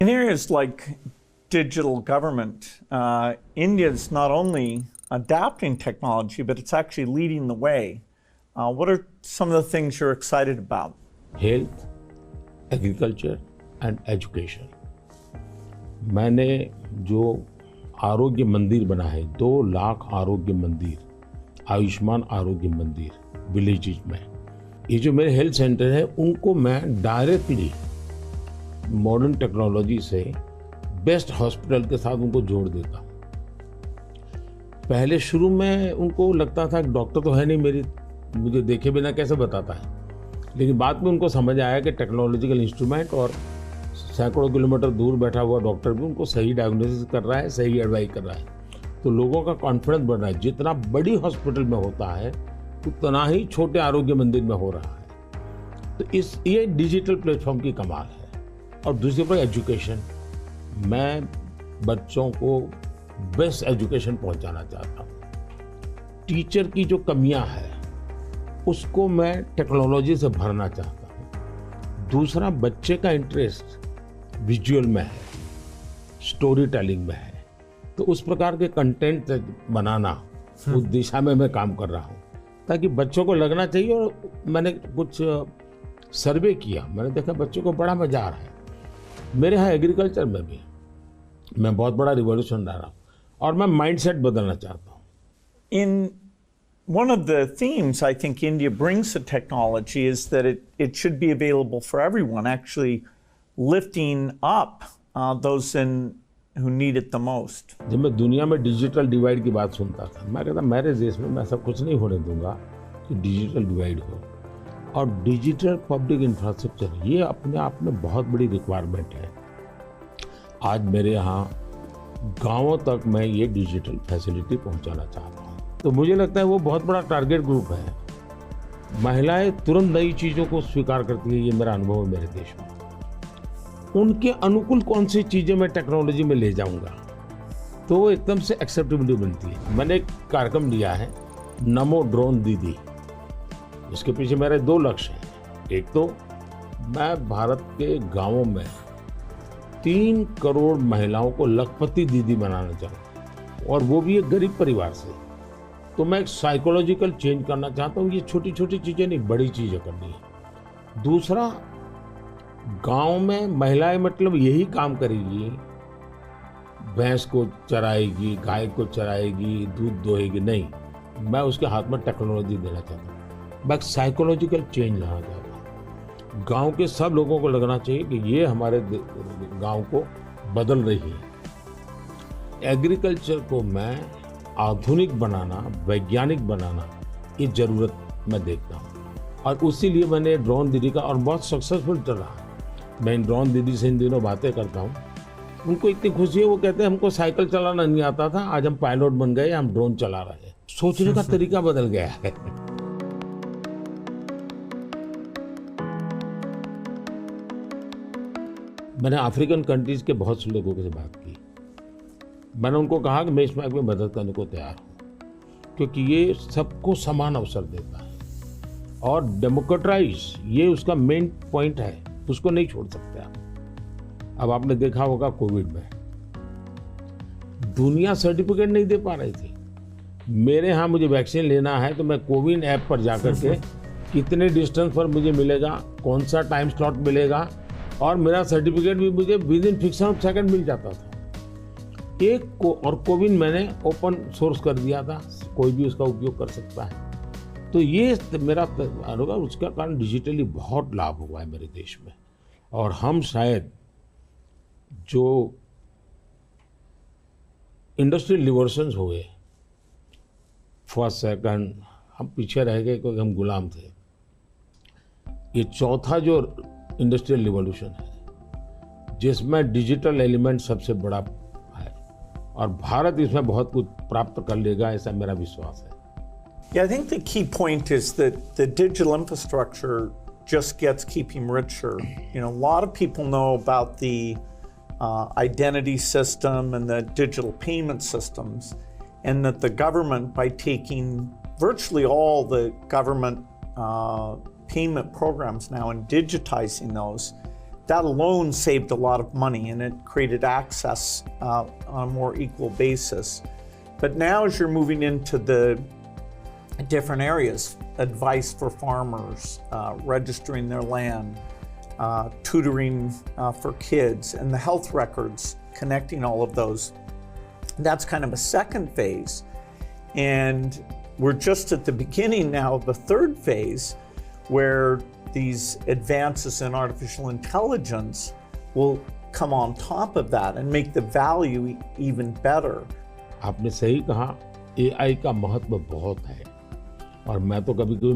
In areas like digital government, India is not only adapting technology, but it's actually leading the way. What are some of the things you're excited about? Health, agriculture and education. मैंने जो आरोग्य मंदिर बना है, 2 लाख आरोग्य मंदिर, आयुष्मान आरोग्य मंदिर विलेजेस में, ये जो मेरे हेल्थ सेंटर है उनको मैं डायरेक्टली मॉडर्न टेक्नोलॉजी से बेस्ट हॉस्पिटल के साथ उनको जोड़ देता हूँ। पहले शुरू में उनको लगता था कि डॉक्टर तो है नहीं, मुझे देखे बिना कैसे बताता है, लेकिन बाद में उनको समझ आया कि टेक्नोलॉजिकल इंस्ट्रूमेंट और सैकड़ों किलोमीटर दूर बैठा हुआ डॉक्टर भी उनको सही डायग्नोसिस कर रहा है, सही एडवाइस कर रहा है। तो लोगों का कॉन्फिडेंस बढ़ रहा है। जितना बड़ी हॉस्पिटल में होता है उतना ही छोटे आरोग्य मंदिर में हो रहा है। तो ये डिजिटल प्लेटफॉर्म की कमाल है। और दूसरी पर एजुकेशन, मैं बच्चों को बेस्ट एजुकेशन पहुंचाना चाहता हूँ। टीचर की जो कमियां है उसको मैं टेक्नोलॉजी से भरना चाहता हूँ। दूसरा, बच्चे का इंटरेस्ट विजुअल में है, स्टोरी टेलिंग में है, तो उस प्रकार के कंटेंट बनाना, उस दिशा में मैं काम कर रहा हूँ ताकि बच्चों को लगना चाहिए। और मैंने कुछ सर्वे किया, मैंने देखा बच्चों को बड़ा मजा आ रहा है। मेरे यहाँ एग्रीकल्चर में भी मैं बहुत बड़ा रिवॉल्यूशन ला रहा हूँ और मैं माइंडसेट बदलना चाहता हूँ। In one of the themes I think India brings to technology is that it should be available for everyone, actually lifting up those who need it the most. जब मैं दुनिया में डिजिटल डिवाइड की बात सुनता था, मैं कहता मेरे देश में मैं सब कुछ नहीं होने दूंगा कि डिजिटल डिवाइड हो। और डिजिटल पब्लिक इंफ्रास्ट्रक्चर ये अपने आप में बहुत बड़ी रिक्वायरमेंट है। आज मेरे यहाँ गांवों तक मैं ये डिजिटल फैसिलिटी पहुंचाना चाहता हूँ। तो मुझे लगता है वो बहुत बड़ा टारगेट ग्रुप है। महिलाएं तुरंत नई चीज़ों को स्वीकार करती है, ये मेरा अनुभव है मेरे देश में। उनके अनुकूल कौन सी चीज़ें मैं टेक्नोलॉजी में ले जाऊंगा तो वो एकदम से एक्सेप्टेबिलिटी बनती है। मैंने एक कार्यक्रम लिया है, नमो ड्रोन दीदी। इसके पीछे मेरे 2 लक्ष्य हैं। एक तो मैं भारत के गांवों में 3 करोड़ महिलाओं को लखपति दीदी बनाना चाहूँ, और वो भी एक गरीब परिवार से। तो मैं एक साइकोलॉजिकल चेंज करना चाहता हूँ। ये छोटी छोटी चीज़ें नहीं, बड़ी चीज़ें करनी है। दूसरा, गांव में महिलाएं मतलब यही काम करेगी, भैंस को चराएगी, गाय को चराएगी, दूध दोहेगी, नहीं, मैं उसके हाथ में टेक्नोलॉजी देना चाहता हूँ। मैं साइकोलॉजिकल चेंज लाना चाहता हूँ। गांव के सब लोगों को लगना चाहिए कि ये हमारे गांव को बदल रही है। एग्रीकल्चर को मैं आधुनिक बनाना, वैज्ञानिक बनाना, ये जरूरत मैं देखता हूँ। और उसी लिए मैंने ड्रोन दीदी का, और बहुत सक्सेसफुल चल रहा है। मैं इन ड्रोन दीदी से इन दिनों बातें करता हूँ, उनको इतनी खुशी है। वो कहते हैं हमको साइकिल चलाना नहीं आता था, आज हम पायलट बन गए, हम ड्रोन चला रहे हैं। सोचने का तरीका बदल गया है। मैंने अफ्रीकन कंट्रीज के बहुत से लोगों से बात की। मैंने उनको कहा कि मैं इसमें मदद करने को तैयार हूँ, क्योंकि ये सबको समान अवसर देता है और डेमोक्रेटाइज, ये उसका मेन पॉइंट है, उसको नहीं छोड़ सकते आप। अब आपने देखा होगा कोविड में दुनिया सर्टिफिकेट नहीं दे पा रही थी। मेरे यहाँ मुझे वैक्सीन लेना है तो मैं कोविन ऐप पर जाकर के कितने डिस्टेंस पर मुझे मिलेगा, कौन सा टाइम स्लॉट मिलेगा, और मेरा सर्टिफिकेट भी मुझे within fraction of second मिल जाता था। और कोविन मैंने ओपन सोर्स कर दिया था, कोई भी उसका उपयोग कर सकता है। तो ये मेरा होगा, उसका कारण डिजिटली बहुत लाभ हुआ है मेरे देश में। और हम शायद जो इंडस्ट्रियल रिवॉल्यूशंस हुए, फर्स्ट सेकंड, हम पीछे रह गए क्योंकि हम गुलाम थे। ये चौथा जो इंडस्ट्रियल रिवॉल्यूशन है जिसमें डिजिटल एलिमेंट सबसे बड़ा है, और भारत इसमें बहुत कुछ प्राप्त कर लेगा, ऐसा मेरा विश्वास है। Yeah, I think the key point is that the digital infrastructure just gets keeping richer. You know, a lot of people know about the identity system and the digital payment systems, and that the government, by taking virtually all the government payment programs now and digitizing those, that alone saved a lot of money, and it created access on a more equal basis. But now as you're moving into the different areas, advice for farmers, registering their land, tutoring for kids, and the health records, connecting all of those, that's kind of a second phase. And we're just at the beginning now of the third phase, where these advances in artificial intelligence will come on top of that and make the value even better. आपने सही कहा, AI का महत्व बहुत है और मैं तो कभी कभी